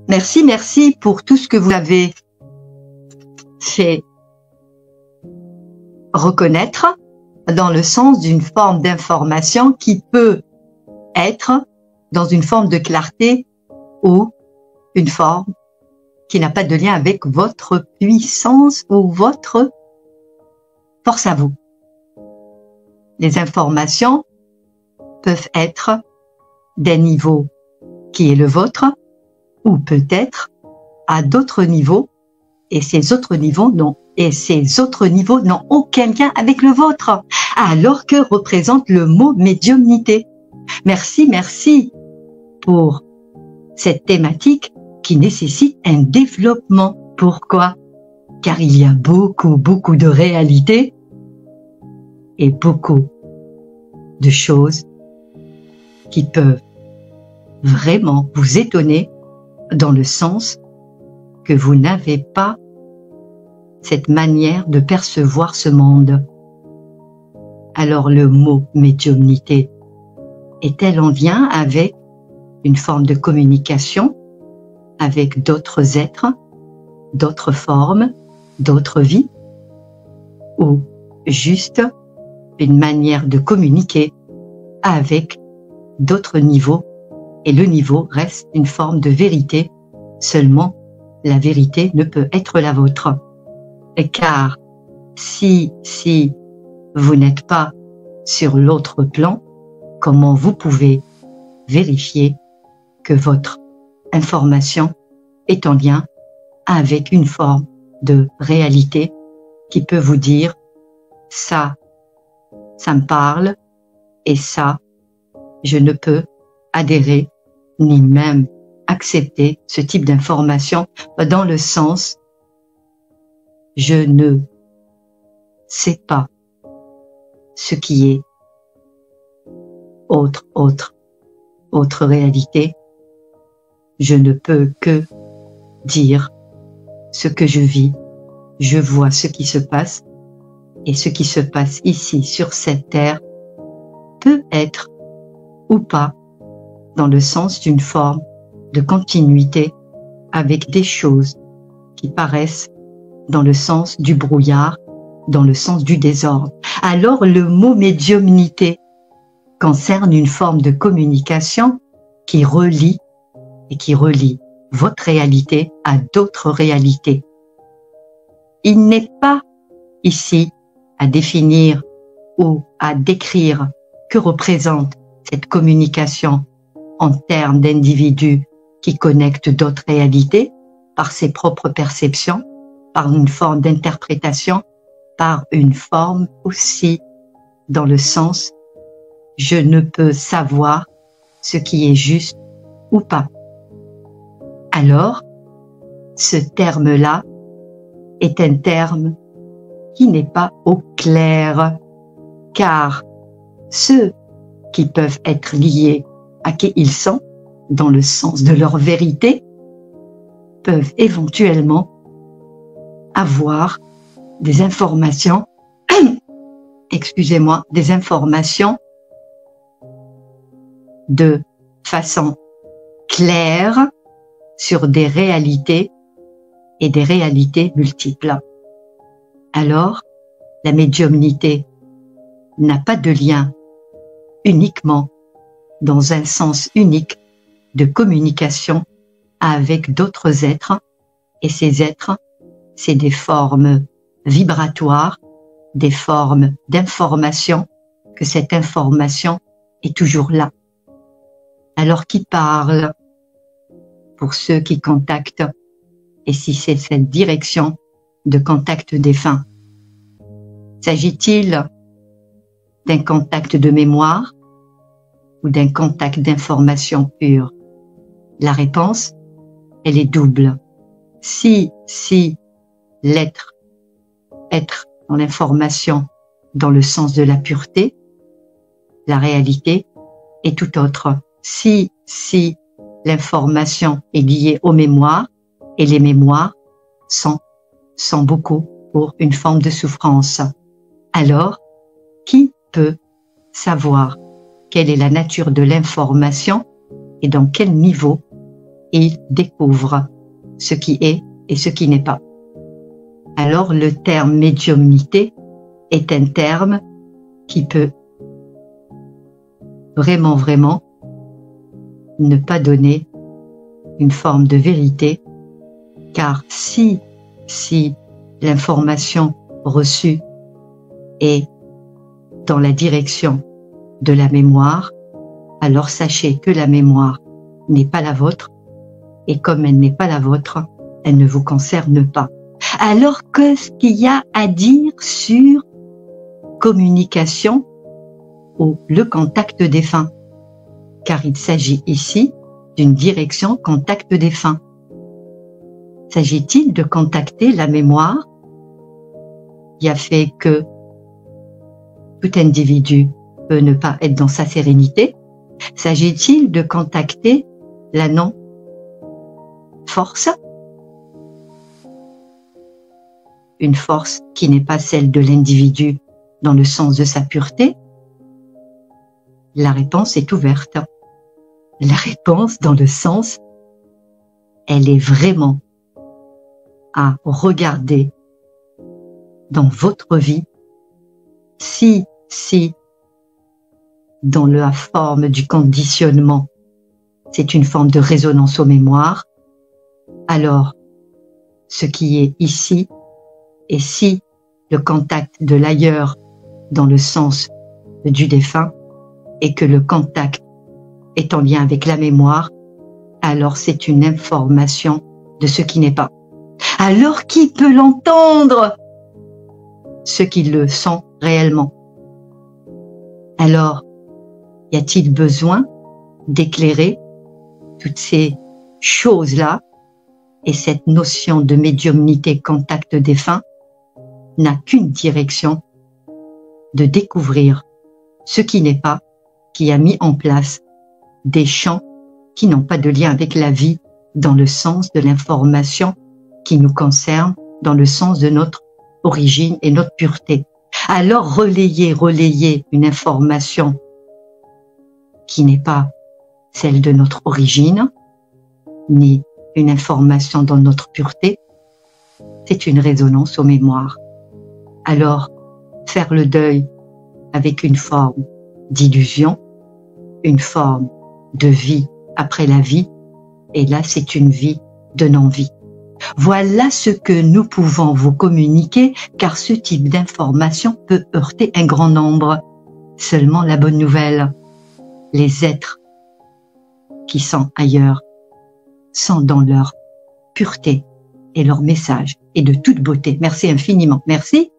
Merci, merci pour tout ce que vous avez fait reconnaître dans le sens d'une forme d'information qui peut être dans une forme de clarté ou une forme qui n'a pas de lien avec votre puissance ou votre force à vous. Les informations peuvent être d'un niveau qui est le vôtre ou peut-être à d'autres niveaux et ces autres niveaux n'ont aucun lien avec le vôtre, alors que représente le mot médiumnité. Merci, merci pour cette thématique qui nécessite un développement. Pourquoi? Car il y a beaucoup de réalités et beaucoup de choses qui peuvent vraiment vous étonner dans le sens que vous n'avez pas cette manière de percevoir ce monde. Alors le mot médiumnité est-elle en lien avec une forme de communication avec d'autres êtres, d'autres formes, d'autres vies, ou juste une manière de communiquer avec d'autres niveaux, et le niveau reste une forme de vérité, seulement la vérité ne peut être la vôtre. Car si vous n'êtes pas sur l'autre plan, comment vous pouvez vérifier que votre information est en lien avec une forme de réalité qui peut vous dire ça me parle et ça, je ne peux adhérer ni même accepter ce type d'information dans le sens je ne sais pas ce qui est autre réalité. Je ne peux que dire ce que je vis. Je vois ce qui se passe et ce qui se passe ici sur cette terre peut être ou pas dans le sens d'une forme de continuité avec des choses qui paraissent dans le sens du brouillard, dans le sens du désordre. Alors le mot médiumnité concerne une forme de communication qui relie votre réalité à d'autres réalités. Il n'est pas ici à définir ou à décrire que représente cette communication en termes d'individus qui connectent d'autres réalités par ses propres perceptions, par une forme d'interprétation, par une forme aussi dans le sens je ne peux savoir ce qui est juste ou pas. Alors, ce terme-là est un terme qui n'est pas au clair, car ceux qui peuvent être liés à qui ils sont, dans le sens de leur vérité, peuvent éventuellement avoir des informations, excusez-moi, des informations de façon claire sur des réalités et des réalités multiples. Alors, la médiumnité n'a pas de lien uniquement dans un sens unique de communication avec d'autres êtres, et ces êtres, c'est des formes vibratoires, des formes d'information, que cette information est toujours là. Alors qui parle pour ceux qui contactent, et si c'est cette direction de contact défunt? S'agit-il d'un contact de mémoire ou d'un contact d'information pure? La réponse, elle est double. Si l'être dans l'information dans le sens de la pureté, la réalité est tout autre. Si l'information est liée aux mémoires, et les mémoires sont beaucoup pour une forme de souffrance. Alors, qui peut savoir quelle est la nature de l'information et dans quel niveau il découvre ce qui est et ce qui n'est pas. Alors le terme médiumnité est un terme qui peut vraiment ne pas donner une forme de vérité, car si l'information reçue est dans la direction de la mémoire, alors sachez que la mémoire n'est pas la vôtre, et comme elle n'est pas la vôtre, elle ne vous concerne pas. Alors qu'est-ce qu'il y a à dire sur communication ou le contact défunt? Car il s'agit ici d'une direction contact défunt. S'agit-il de contacter la mémoire qui a fait que tout individu peut ne pas être dans sa sérénité? S'agit-il de contacter la non-force? Une force qui n'est pas celle de l'individu dans le sens de sa pureté? La réponse est ouverte. La réponse dans le sens, elle est vraiment à regarder dans votre vie si dans la forme du conditionnement, c'est une forme de résonance aux mémoires, alors ce qui est ici, et si le contact de l'ailleurs dans le sens du défunt, et que le contact est en lien avec la mémoire, alors c'est une information de ce qui n'est pas. Alors qui peut l'entendre? Ceux qui le sont réellement. Alors, y a-t-il besoin d'éclairer toutes ces choses-là? Et cette notion de médiumnité contact défunt n'a qu'une direction, de découvrir ce qui n'est pas, qui a mis en place des champs qui n'ont pas de lien avec la vie dans le sens de l'information qui nous concerne, dans le sens de notre origine et notre pureté. Alors relayer une information qui n'est pas celle de notre origine, ni une information dans notre pureté, c'est une résonance aux mémoires. Alors, faire le deuil avec une forme d'illusion, une forme de vie après la vie, et là c'est une vie de non-vie. Voilà ce que nous pouvons vous communiquer, car ce type d'information peut heurter un grand nombre. Seulement la bonne nouvelle, les êtres qui sont ailleurs sont dans leur pureté et leur message est de toute beauté. Merci infiniment. Merci.